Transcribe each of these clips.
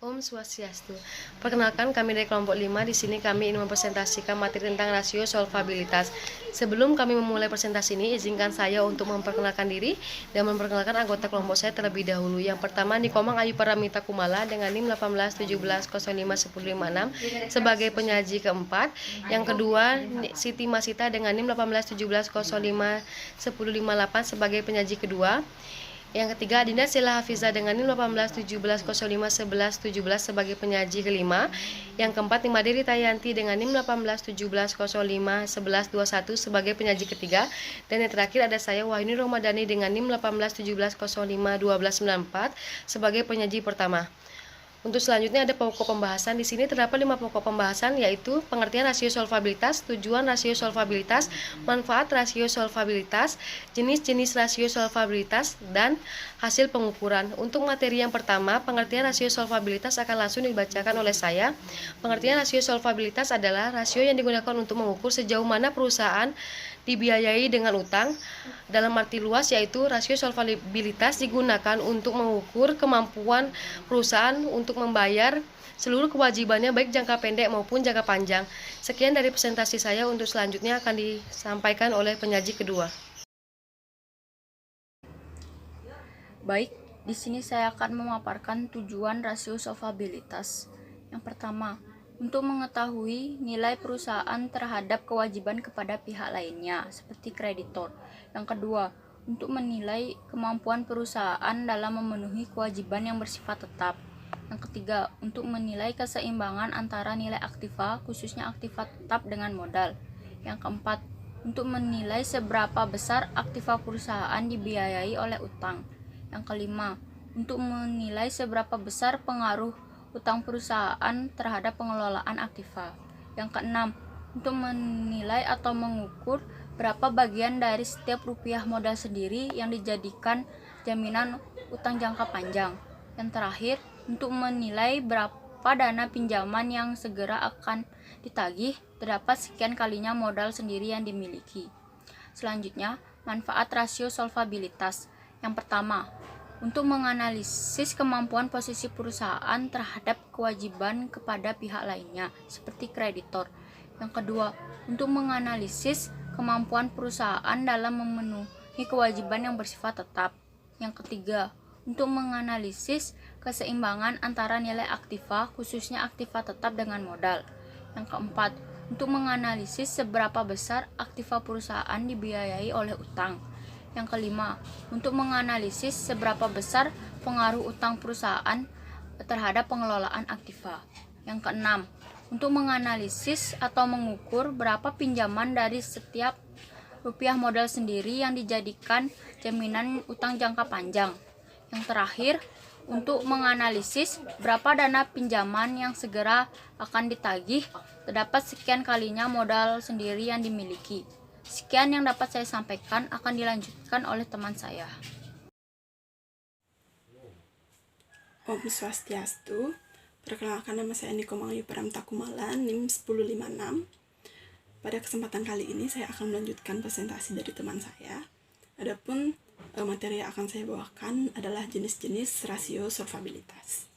Om Swastiastu. Perkenalkan, kami dari kelompok 5. Di sini kami ingin mempresentasikan materi tentang rasio solvabilitas. Sebelum kami memulai presentasi ini, izinkan saya untuk memperkenalkan diri dan memperkenalkan anggota kelompok saya terlebih dahulu. Yang pertama, Nikomang Ayu Paramita Kumala dengan NIM 1817051056 sebagai penyaji keempat. Yang kedua, Siti Masita dengan NIM 1817051058 sebagai penyaji kedua. Yang ketiga, Dinda Sila Hafiza dengan NIM 1817051117 sebagai penyaji kelima. Yang keempat, Nimadiri Tayanti dengan NIM 1817051121 sebagai penyaji ketiga. Dan yang terakhir ada saya, Wahyuni Romadani dengan NIM 1817051294 sebagai penyaji pertama. Untuk selanjutnya ada pokok pembahasan. Di sini terdapat 5 pokok pembahasan, yaitu pengertian rasio solvabilitas, tujuan rasio solvabilitas, manfaat rasio solvabilitas, jenis-jenis rasio solvabilitas, dan hasil pengukuran. Untuk materi yang pertama, pengertian rasio solvabilitas akan langsung dibacakan oleh saya. Pengertian rasio solvabilitas adalah rasio yang digunakan untuk mengukur sejauh mana perusahaan dibiayai dengan utang. Dalam arti luas, yaitu rasio solvabilitas digunakan untuk mengukur kemampuan perusahaan untuk membayar seluruh kewajibannya baik jangka pendek maupun jangka panjang. Sekian dari presentasi saya. Untuk selanjutnya akan disampaikan oleh penyaji kedua. Baik, di sini saya akan memaparkan tujuan rasio solvabilitas. Yang pertama, untuk mengetahui nilai perusahaan terhadap kewajiban kepada pihak lainnya, seperti kreditor. Yang kedua, untuk menilai kemampuan perusahaan dalam memenuhi kewajiban yang bersifat tetap. Yang ketiga, untuk menilai keseimbangan antara nilai aktiva, khususnya aktiva tetap dengan modal. Yang keempat, untuk menilai seberapa besar aktiva perusahaan dibiayai oleh utang. Yang kelima, untuk menilai seberapa besar pengaruh utang perusahaan terhadap pengelolaan aktiva. Yang keenam, untuk menilai atau mengukur berapa bagian dari setiap rupiah modal sendiri yang dijadikan jaminan utang jangka panjang. Yang terakhir, untuk menilai berapa dana pinjaman yang segera akan ditagih terdapat sekian kalinya modal sendiri yang dimiliki. Selanjutnya, manfaat rasio solvabilitas. Yang pertama, untuk menganalisis kemampuan posisi perusahaan terhadap kewajiban kepada pihak lainnya, seperti kreditor. Yang kedua, untuk menganalisis kemampuan perusahaan dalam memenuhi kewajiban yang bersifat tetap. Yang ketiga, untuk menganalisis keseimbangan antara nilai aktiva, khususnya aktiva tetap dengan modal. Yang keempat, untuk menganalisis seberapa besar aktiva perusahaan dibiayai oleh utang. Yang kelima, untuk menganalisis seberapa besar pengaruh utang perusahaan terhadap pengelolaan aktiva. Yang keenam, untuk menganalisis atau mengukur berapa pinjaman dari setiap rupiah modal sendiri yang dijadikan jaminan utang jangka panjang. Yang terakhir, untuk menganalisis berapa dana pinjaman yang segera akan ditagih terdapat sekian kalinya modal sendiri yang dimiliki. Sekian yang dapat saya sampaikan, akan dilanjutkan oleh teman saya. Om Swastiastu. Perkenalkan, nama saya Nikomang Ayu Paramita Kumala, NIM 1056. Pada kesempatan kali ini saya akan melanjutkan presentasi dari teman saya. Adapun materi yang akan saya bawakan adalah jenis-jenis rasio solvabilitas.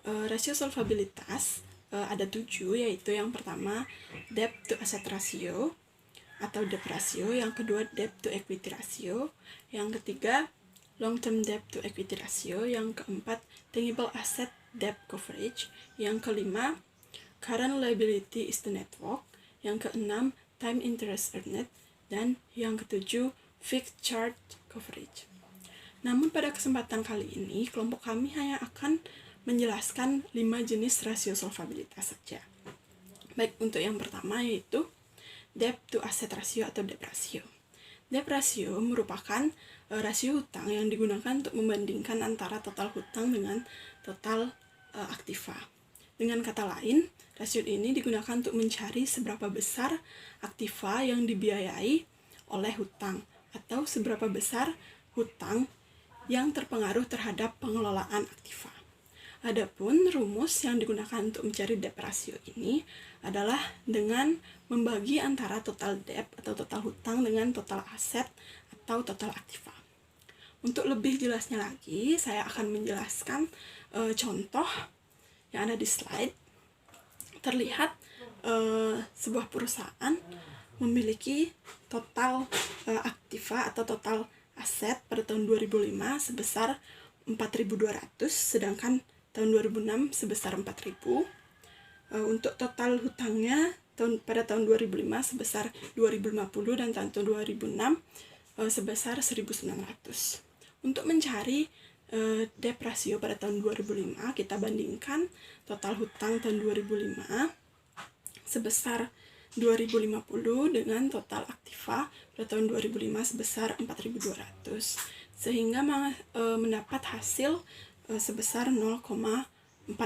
Rasio solvabilitas ada 7, yaitu yang pertama debt to asset ratio atau debt ratio, yang kedua debt to equity ratio, yang ketiga long term debt to equity ratio, yang keempat tangible asset debt coverage, yang kelima current liability is to net worth, yang keenam time interest earned, dan yang ketujuh fixed charge coverage. Namun pada kesempatan kali ini kelompok kami hanya akan menjelaskan 5 jenis rasio solvabilitas saja. Baik, untuk yang pertama yaitu debt to asset ratio atau debt ratio. Debt ratio merupakan rasio hutang yang digunakan untuk membandingkan antara total hutang dengan total aktiva. Dengan kata lain, rasio ini digunakan untuk mencari seberapa besar aktiva yang dibiayai oleh hutang atau seberapa besar hutang yang terpengaruh terhadap pengelolaan aktiva. Adapun rumus yang digunakan untuk mencari debt ratio ini adalah dengan membagi antara total debt atau total hutang dengan total aset atau total aktiva. Untuk lebih jelasnya lagi, saya akan menjelaskan contoh yang ada di slide, terlihat sebuah perusahaan memiliki total aktiva atau total aset pada tahun 2005 sebesar 4.200, sedangkan tahun 2006 sebesar 4.000. Untuk total hutangnya pada tahun 2005 sebesar 2.050 dan tahun 2006 sebesar 1.900. Untuk mencari debt ratio pada tahun 2005, kita bandingkan total hutang tahun 2005 sebesar 2.050 dengan total aktiva pada tahun 2005 sebesar 4.200, sehingga mendapat hasil sebesar 0,488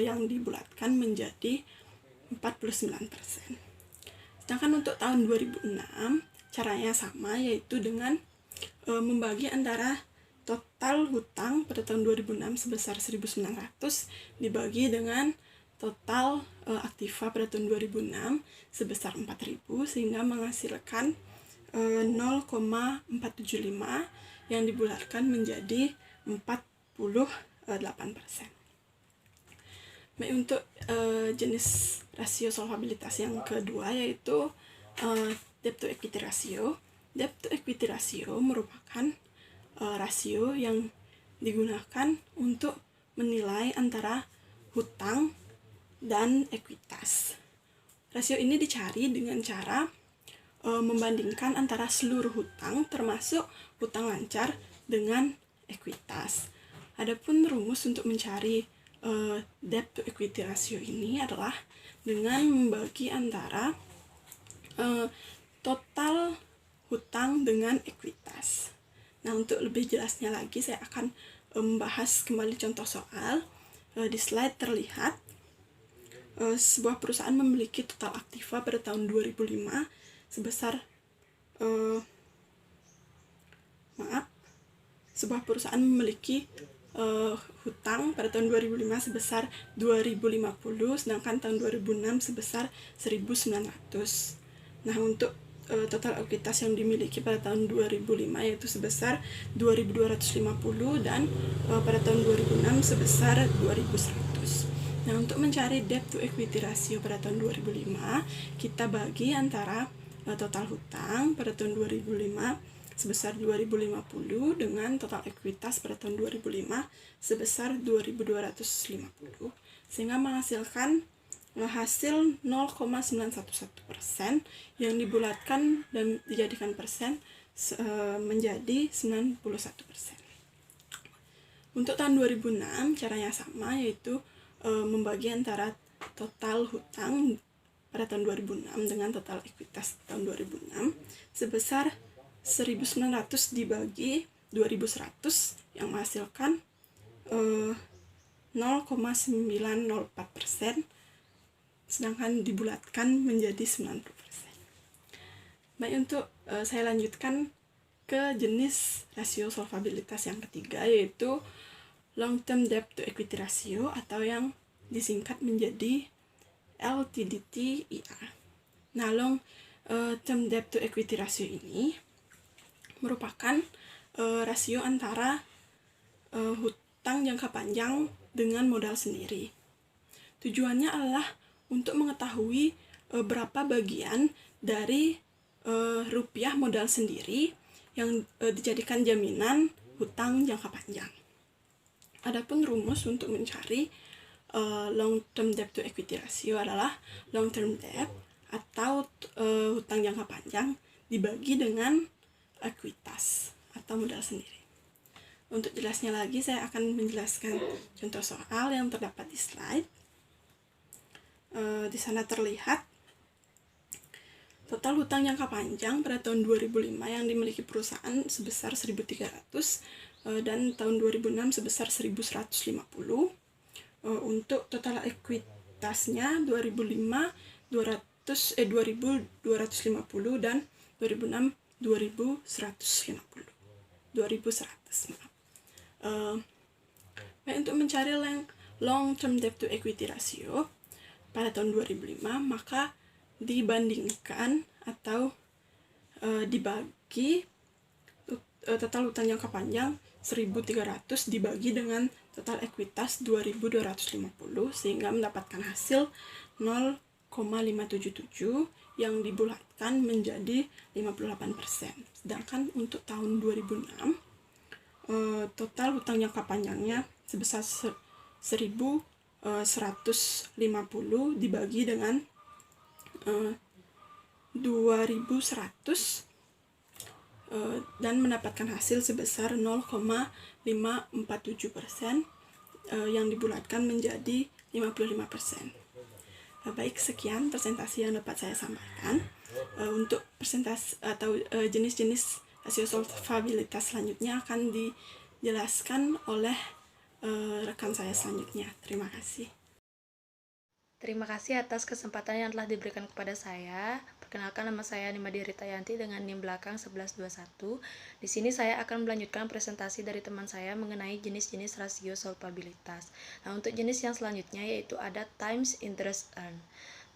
yang dibulatkan menjadi 49%. Sedangkan untuk tahun 2006 caranya sama, yaitu dengan membagi antara total hutang pada tahun 2006 sebesar 1.900 dibagi dengan total aktiva pada tahun 2006 sebesar 4.000, sehingga menghasilkan 0,475 yang dibulatkan menjadi 48%. Baik, untuk jenis rasio solvabilitas yang kedua yaitu debt to equity ratio. Debt to equity ratio merupakan rasio yang digunakan untuk menilai antara hutang dan ekuitas. Rasio ini dicari dengan cara membandingkan antara seluruh hutang termasuk hutang lancar dengan ekuitas. Adapun rumus untuk mencari debt to equity ratio ini adalah dengan membagi antara total hutang dengan ekuitas. Nah, untuk lebih jelasnya lagi saya akan membahas kembali contoh soal. Di slide terlihat sebuah perusahaan memiliki total aktiva pada tahun 2005 sebesar sebuah perusahaan memiliki hutang pada tahun 2005 sebesar 2.050, sedangkan tahun 2006 sebesar 1.900. Nah, untuk total ekuitas yang dimiliki pada tahun 2005 yaitu sebesar 2.250 dan pada tahun 2006 sebesar 2.100. Nah, untuk mencari debt to equity ratio pada tahun 2005, kita bagi antara total hutang pada tahun 2005 sebesar 2.050 dengan total ekuitas pada tahun 2005 sebesar 2.250, sehingga menghasilkan hasil 0,911% yang dibulatkan dan dijadikan persen menjadi 91%. Untuk tahun 2006 caranya sama, yaitu membagi antara total hutang pada tahun 2006 dengan total ekuitas tahun 2006 sebesar 1.900 dibagi 2.100 yang menghasilkan 0,904%, sedangkan dibulatkan menjadi 90%. Baik, untuk saya lanjutkan ke jenis rasio solvabilitas yang ketiga, yaitu long term debt to equity ratio atau yang disingkat menjadi LTDTIR. Nah, long term debt to equity ratio ini merupakan rasio antara hutang jangka panjang dengan modal sendiri. Tujuannya adalah untuk mengetahui berapa bagian dari rupiah modal sendiri yang dijadikan jaminan hutang jangka panjang. Adapun rumus untuk mencari long term debt to equity ratio adalah long term debt atau hutang jangka panjang dibagi dengan ekuitas atau modal sendiri. Untuk jelasnya lagi, saya akan menjelaskan contoh soal yang terdapat di slide. Di sana terlihat total hutang jangka panjang pada tahun 2005 yang dimiliki perusahaan sebesar 1.300 dan tahun 2006 sebesar 1.150. Untuk total ekuitasnya 2005 2.250 dan 2006 2.100. Baik, untuk mencari long term debt to equity ratio pada tahun 2005, maka dibandingkan atau dibagi total hutang jangka panjang 1.300 dibagi dengan total ekuitas 2.250 sehingga mendapatkan hasil 0,577 yang dibulatkan menjadi 58%. Sedangkan untuk tahun 2006 total hutang jangka panjangnya sebesar 1.150 dibagi dengan 2.100 dan mendapatkan hasil sebesar 0,547% yang dibulatkan menjadi 55%. Baik, sekian presentasi yang dapat saya sampaikan. Untuk presentasi atau jenis-jenis rasio solvabilitas selanjutnya akan dijelaskan oleh rekan saya selanjutnya. Terima kasih. Terima kasih atas kesempatan yang telah diberikan kepada saya. Perkenalkan, nama saya Nima Diritayanti dengan NIM belakang 1121. Di sini saya akan melanjutkan presentasi dari teman saya mengenai jenis-jenis rasio solvabilitas. Nah, untuk jenis yang selanjutnya yaitu ada times interest earn.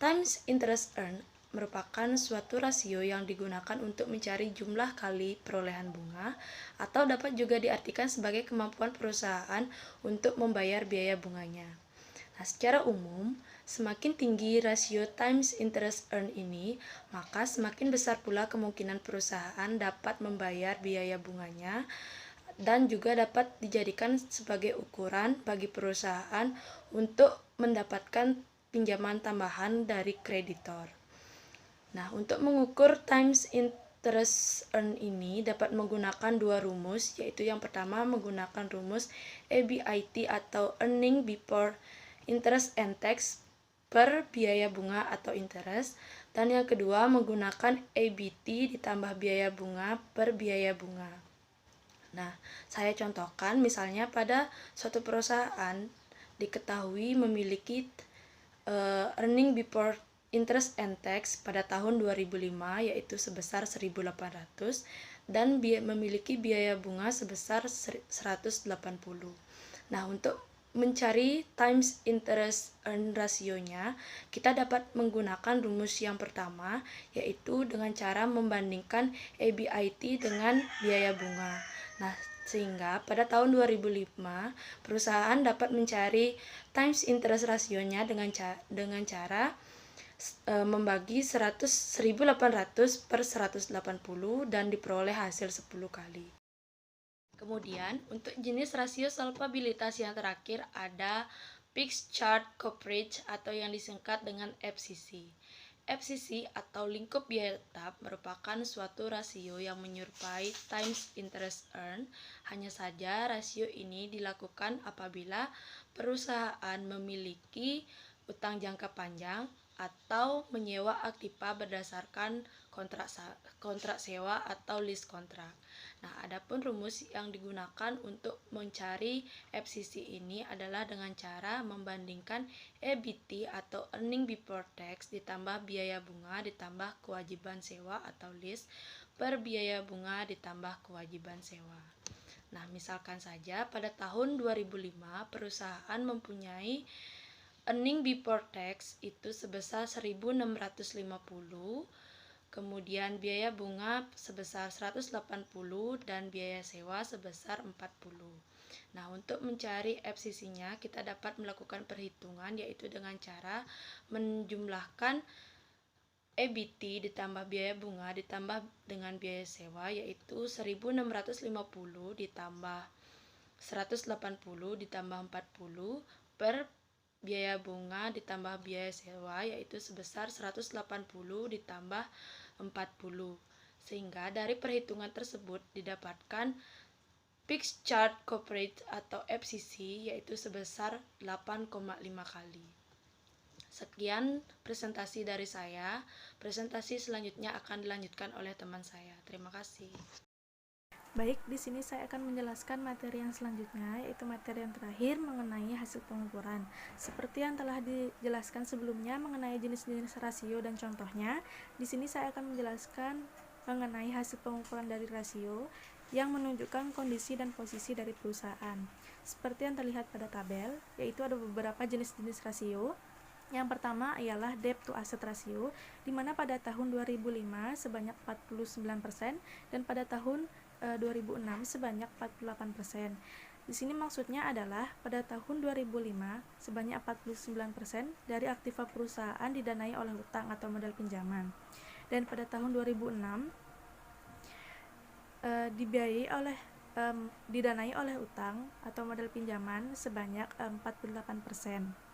Times interest earn merupakan suatu rasio yang digunakan untuk mencari jumlah kali perolehan bunga, atau dapat juga diartikan sebagai kemampuan perusahaan untuk membayar biaya bunganya. Nah, secara umum, semakin tinggi rasio times interest earn ini, maka semakin besar pula kemungkinan perusahaan dapat membayar biaya bunganya, dan juga dapat dijadikan sebagai ukuran bagi perusahaan untuk mendapatkan pinjaman tambahan dari kreditor. Nah, untuk mengukur times interest earn ini dapat menggunakan dua rumus, yaitu yang pertama menggunakan rumus EBIT atau Earning Before Interest and Tax per biaya bunga atau interest, dan yang kedua menggunakan EBT ditambah biaya bunga per biaya bunga. Nah, saya contohkan misalnya pada suatu perusahaan diketahui memiliki earning before interest and tax pada tahun 2005 yaitu sebesar 1.800 dan memiliki biaya bunga sebesar 180. Nah, untuk mencari times interest earn rasionya, kita dapat menggunakan rumus yang pertama, yaitu dengan cara membandingkan EBIT dengan biaya bunga. Nah, sehingga pada tahun 2005, perusahaan dapat mencari times interest rasionya dengan cara membagi 1.800 per 180 dan diperoleh hasil 10 kali. Kemudian, untuk jenis rasio solvabilitas yang terakhir ada Fixed Charge Coverage atau yang disingkat dengan FCC. FCC atau lingkup biaya tetap merupakan suatu rasio yang menyerupai times interest earn. Hanya saja rasio ini dilakukan apabila perusahaan memiliki utang jangka panjang atau menyewa aktiva berdasarkan kontrak sewa atau lease kontrak. Nah, adapun rumus yang digunakan untuk mencari FCC ini adalah dengan cara membandingkan EBT atau Earning Before Tax ditambah biaya bunga ditambah kewajiban sewa atau lease per biaya bunga ditambah kewajiban sewa. Nah, misalkan saja pada tahun 2005 perusahaan mempunyai Earning Before Tax itu sebesar 1.650, kemudian biaya bunga sebesar 180 dan biaya sewa sebesar 40. Nah, untuk mencari FCC-nya kita dapat melakukan perhitungan yaitu dengan cara menjumlahkan EBT ditambah biaya bunga ditambah dengan biaya sewa, yaitu 1.650 ditambah 180 ditambah 40 per biaya bunga ditambah biaya sewa, yaitu sebesar 180 ditambah 40. Sehingga dari perhitungan tersebut didapatkan Fixed Charge Coverage atau FCC yaitu sebesar 8,5 kali. Sekian presentasi dari saya. Presentasi selanjutnya akan dilanjutkan oleh teman saya. Terima kasih. Baik, di sini saya akan menjelaskan materi yang selanjutnya, yaitu materi yang terakhir mengenai hasil pengukuran. Seperti yang telah dijelaskan sebelumnya mengenai jenis-jenis rasio dan contohnya, di sini saya akan menjelaskan mengenai hasil pengukuran dari rasio yang menunjukkan kondisi dan posisi dari perusahaan. Seperti yang terlihat pada tabel, yaitu ada beberapa jenis-jenis rasio. Yang pertama ialah debt to asset ratio, di mana pada tahun 2005 sebanyak 49% dan pada tahun 2006 sebanyak 48%. Di sini maksudnya adalah pada tahun 2005 sebanyak 49% dari aktiva perusahaan didanai oleh utang atau modal pinjaman. Dan pada tahun 2006 didanai oleh utang atau modal pinjaman sebanyak 48%.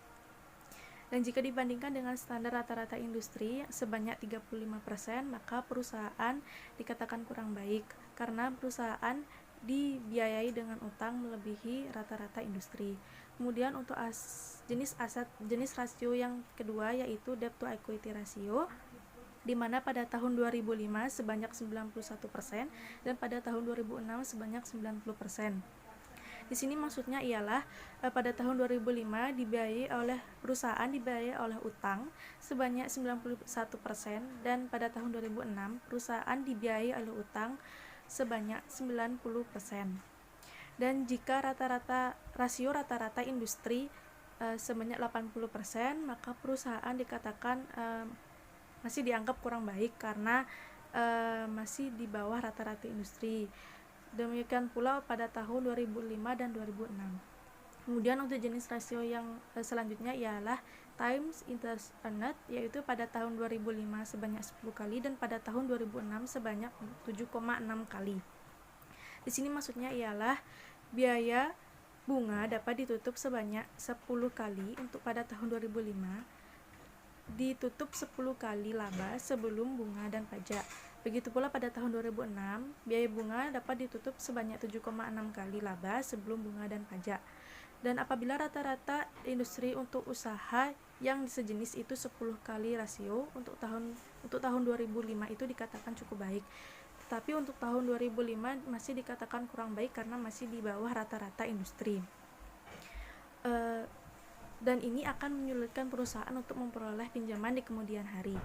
Dan jika dibandingkan dengan standar rata-rata industri sebanyak 35%, maka perusahaan dikatakan kurang baik karena perusahaan dibiayai dengan utang melebihi rata-rata industri. Kemudian untuk jenis rasio yang kedua yaitu debt to equity ratio, di mana pada tahun 2005 sebanyak 91% dan pada tahun 2006 sebanyak 90%. Di sini maksudnya ialah pada tahun 2005 perusahaan dibiayai oleh utang sebanyak 91% dan pada tahun 2006 perusahaan dibiayai oleh utang sebanyak 90%. Dan jika rasio rata-rata industri sebanyak 80%, maka perusahaan dikatakan masih dianggap kurang baik karena masih di bawah rata-rata industri. Demikian pula pada tahun 2005 dan 2006. Kemudian untuk jenis rasio yang selanjutnya ialah times interest earned, yaitu pada tahun 2005 sebanyak 10 kali dan pada tahun 2006 sebanyak 7,6 kali. Di sini maksudnya ialah biaya bunga dapat ditutup sebanyak 10 kali untuk pada tahun 2005, ditutup 10 kali laba sebelum bunga dan pajak. Begitu pula pada tahun 2006, biaya bunga dapat ditutup sebanyak 7,6 kali laba sebelum bunga dan pajak. Dan apabila rata-rata industri untuk usaha yang sejenis itu 10 kali rasio untuk tahun 2005 itu dikatakan cukup baik. Tetapi untuk tahun 2005 masih dikatakan kurang baik karena masih di bawah rata-rata industri. Dan ini akan menyulitkan perusahaan untuk memperoleh pinjaman di kemudian hari.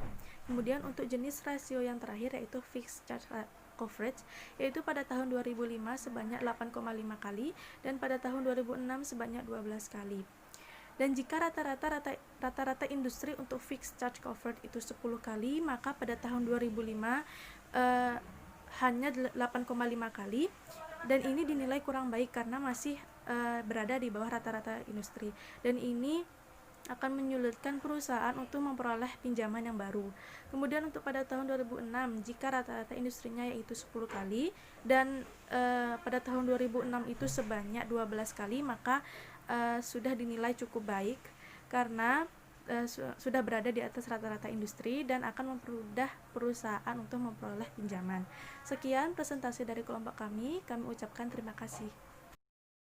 Kemudian untuk jenis rasio yang terakhir yaitu fixed charge coverage, yaitu pada tahun 2005 sebanyak 8,5 kali dan pada tahun 2006 sebanyak 12 kali. Dan jika rata-rata industri untuk fixed charge coverage itu 10 kali, maka pada tahun 2005 hanya 8,5 kali, dan ini dinilai kurang baik karena masih berada di bawah rata-rata industri, dan ini akan menyulitkan perusahaan untuk memperoleh pinjaman yang baru. Kemudian untuk pada tahun 2006, jika rata-rata industrinya yaitu 10 kali dan pada tahun 2006 itu sebanyak 12 kali, maka sudah dinilai cukup baik karena sudah berada di atas rata-rata industri dan akan mempermudah perusahaan untuk memperoleh pinjaman. Sekian presentasi dari kelompok kami ucapkan terima kasih.